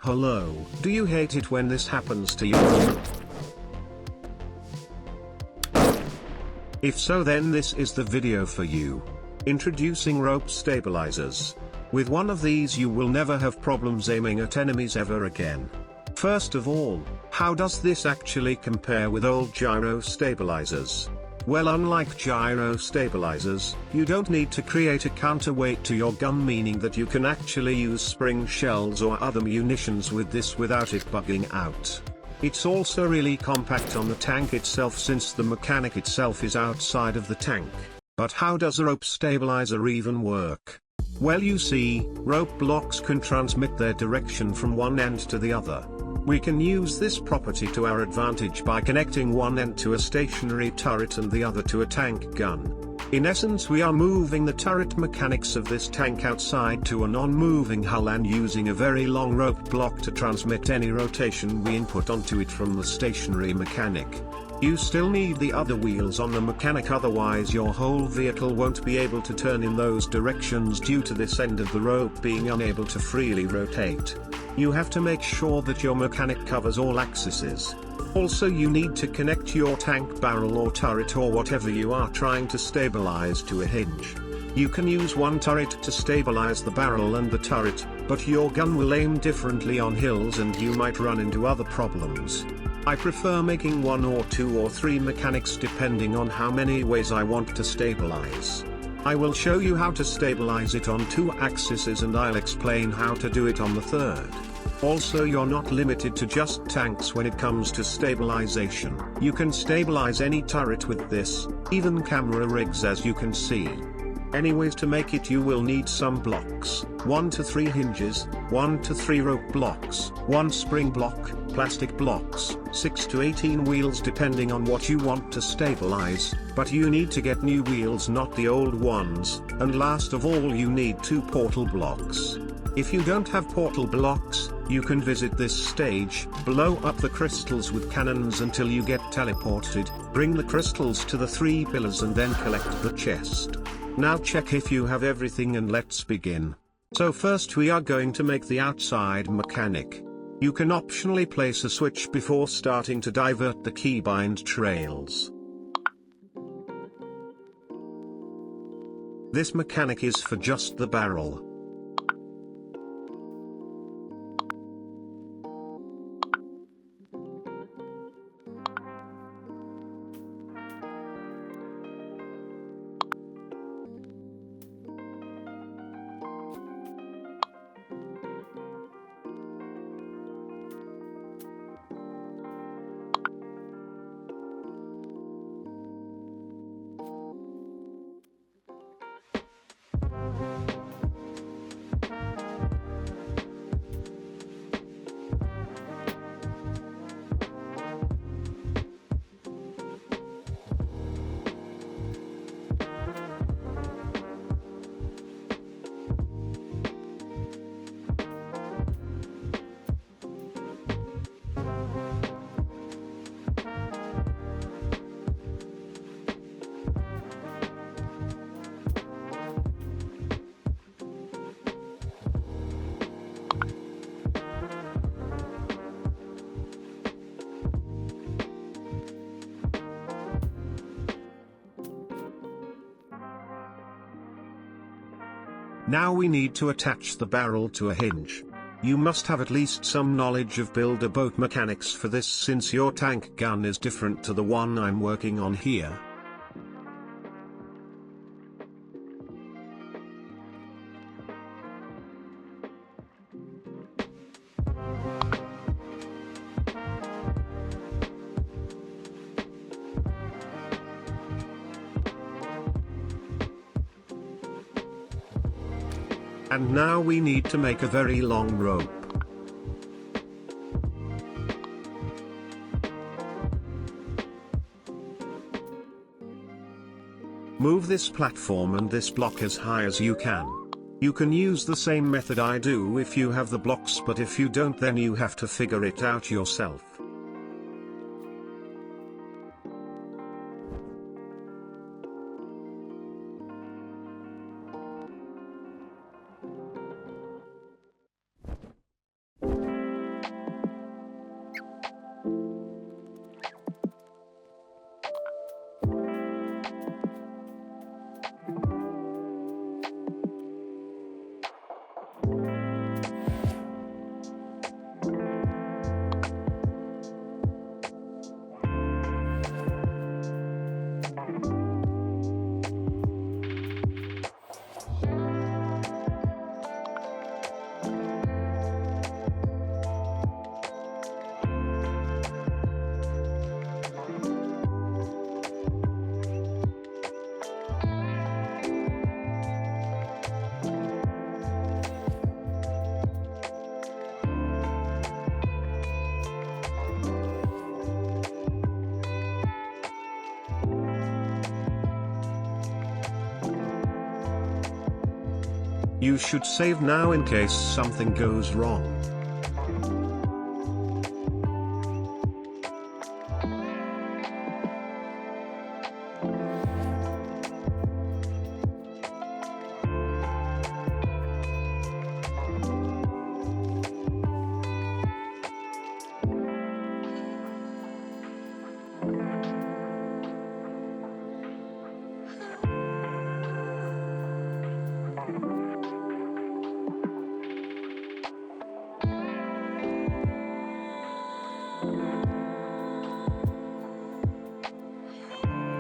Hello, do you hate it when this happens to you? If so, then this is the video for you. Introducing rope stabilizers. With one of these you will never have problems aiming at enemies ever again. First of all, how does this actually compare with old gyro stabilizers? Well, unlike gyro stabilizers, you don't need to create a counterweight to your gun, meaning that you can actually use spring shells or other munitions with this without it bugging out. It's also really compact on the tank itself, since the mechanic itself is outside of the tank. But how does a rope stabilizer even work? Well, you see, rope blocks can transmit their direction from one end to the other. We can use this property to our advantage by connecting one end to a stationary turret and the other to a tank gun. In essence, we are moving the turret mechanics of this tank outside to a non-moving hull and using a very long rope block to transmit any rotation we input onto it from the stationary mechanic. You still need the other wheels on the mechanic, otherwise your whole vehicle won't be able to turn in those directions due to this end of the rope being unable to freely rotate. You have to make sure that your mechanic covers all axes. Also, you need to connect your tank barrel or turret or whatever you are trying to stabilize to a hinge. You can use one turret to stabilize the barrel and the turret, but your gun will aim differently on hills and you might run into other problems. I prefer making 1 or 2 or 3 mechanics depending on how many ways I want to stabilize. I will show you how to stabilize it on 2 axes and I'll explain how to do it on the 3rd. Also, you're not limited to just tanks when it comes to stabilization. You can stabilize any turret with this, even camera rigs, as you can see. Anyways, to make it you will need some blocks, 1 to 3 hinges, 1 to 3 rope blocks, 1 spring block, plastic blocks, 6 to 18 wheels depending on what you want to stabilize, but you need to get new wheels, not the old ones, and last of all you need 2 portal blocks. If you don't have portal blocks, you can visit this stage, blow up the crystals with cannons until you get teleported, bring the crystals to the 3 pillars and then collect the chest. Now check if you have everything and let's begin. So first we are going to make the outside mechanic. You can optionally place a switch before starting to divert the keybind trails. This mechanic is for just the barrel. Now we need to attach the barrel to a hinge. You must have at least some knowledge of build-a-boat mechanics for this, since your tank gun is different to the one I'm working on here. And now we need to make a very long rope. Move this platform and this block as high as you can. You can use the same method I do if you have the blocks, but if you don't, then you have to figure it out yourself. You should save now in case something goes wrong.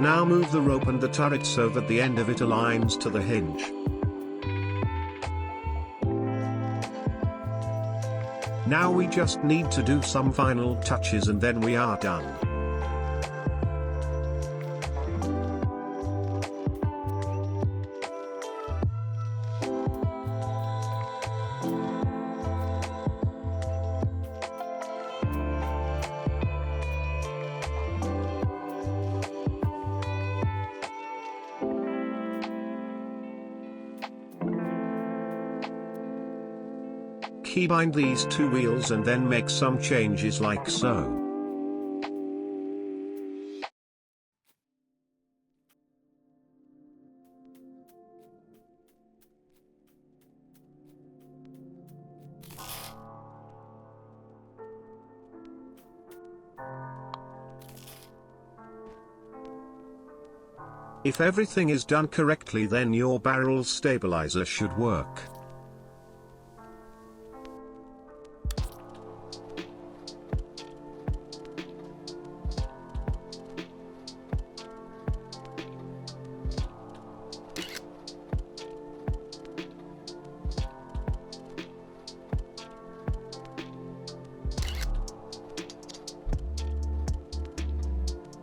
Now move the rope and the turret so that the end of it aligns to the hinge. Now we just need to do some final touches and then we are done. Keybind these two wheels and then make some changes like so. If everything is done correctly, then your barrel stabilizer should work.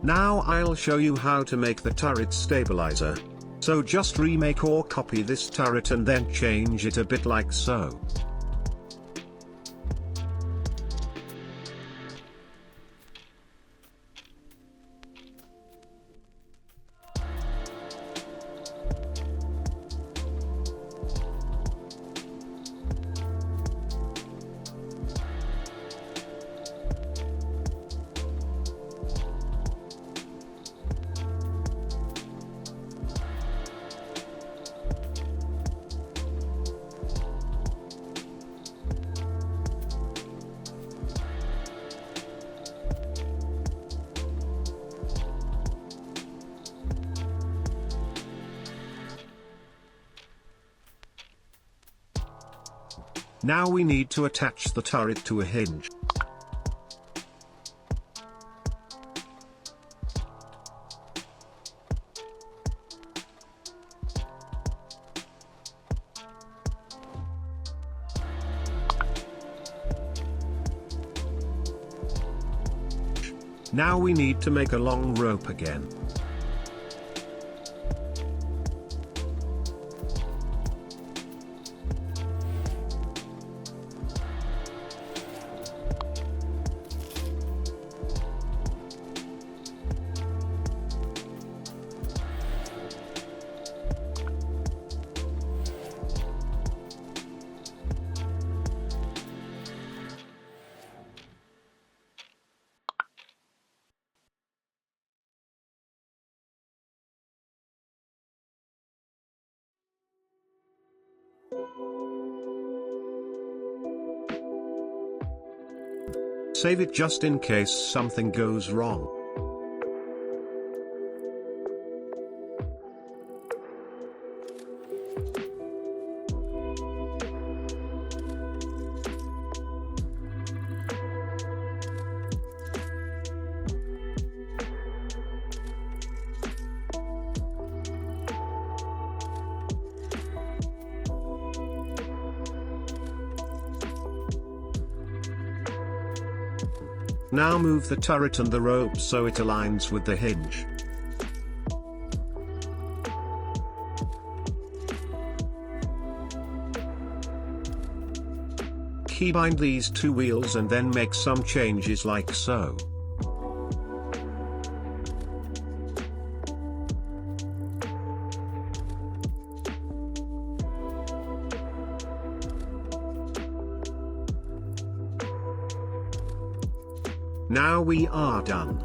Now I'll show you how to make the turret stabilizer. So just remake or copy this turret and then change it a bit like so. Now we need to attach the turret to a hinge. Now we need to make a long rope again. Save it just in case something goes wrong. Now move the turret and the rope so it aligns with the hinge. Keybind these two wheels and then make some changes like so. Now we are done.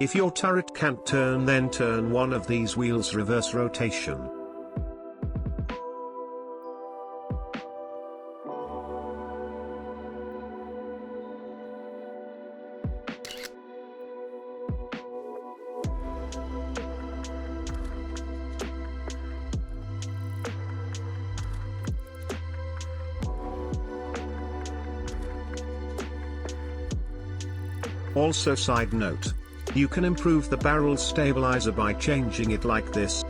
If your turret can't turn, then turn one of these wheels reverse rotation. Also, side note, you can improve the barrel stabilizer by changing it like this.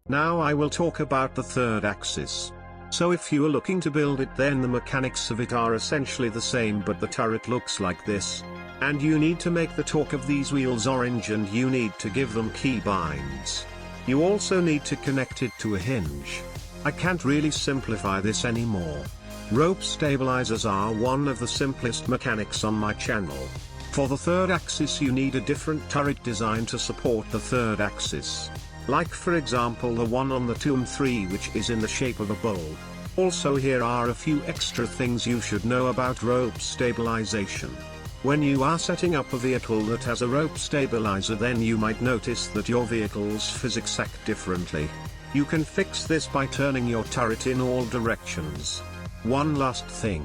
Now I will talk about the third axis. So if you are looking to build it, then the mechanics of it are essentially the same, but the turret looks like this. And you need to make the torque of these wheels orange, and you need to give them key binds. You also need to connect it to a hinge. I can't really simplify this anymore. Rope stabilizers are one of the simplest mechanics on my channel. For the third axis you need a different turret design to support the third axis. Like for example the one on the Tomb 3, which is in the shape of a bowl. Also, here are a few extra things you should know about rope stabilization. When you are setting up a vehicle that has a rope stabilizer, then you might notice that your vehicle's physics act differently. You can fix this by turning your turret in all directions. One last thing.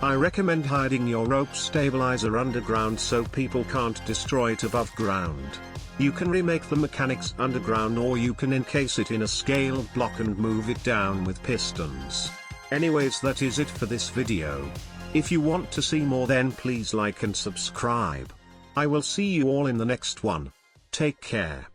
I recommend hiding your rope stabilizer underground so people can't destroy it above ground. You can remake the mechanics underground, or you can encase it in a scaled block and move it down with pistons. Anyways, that is it for this video. If you want to see more, then please like and subscribe. I will see you all in the next one. Take care.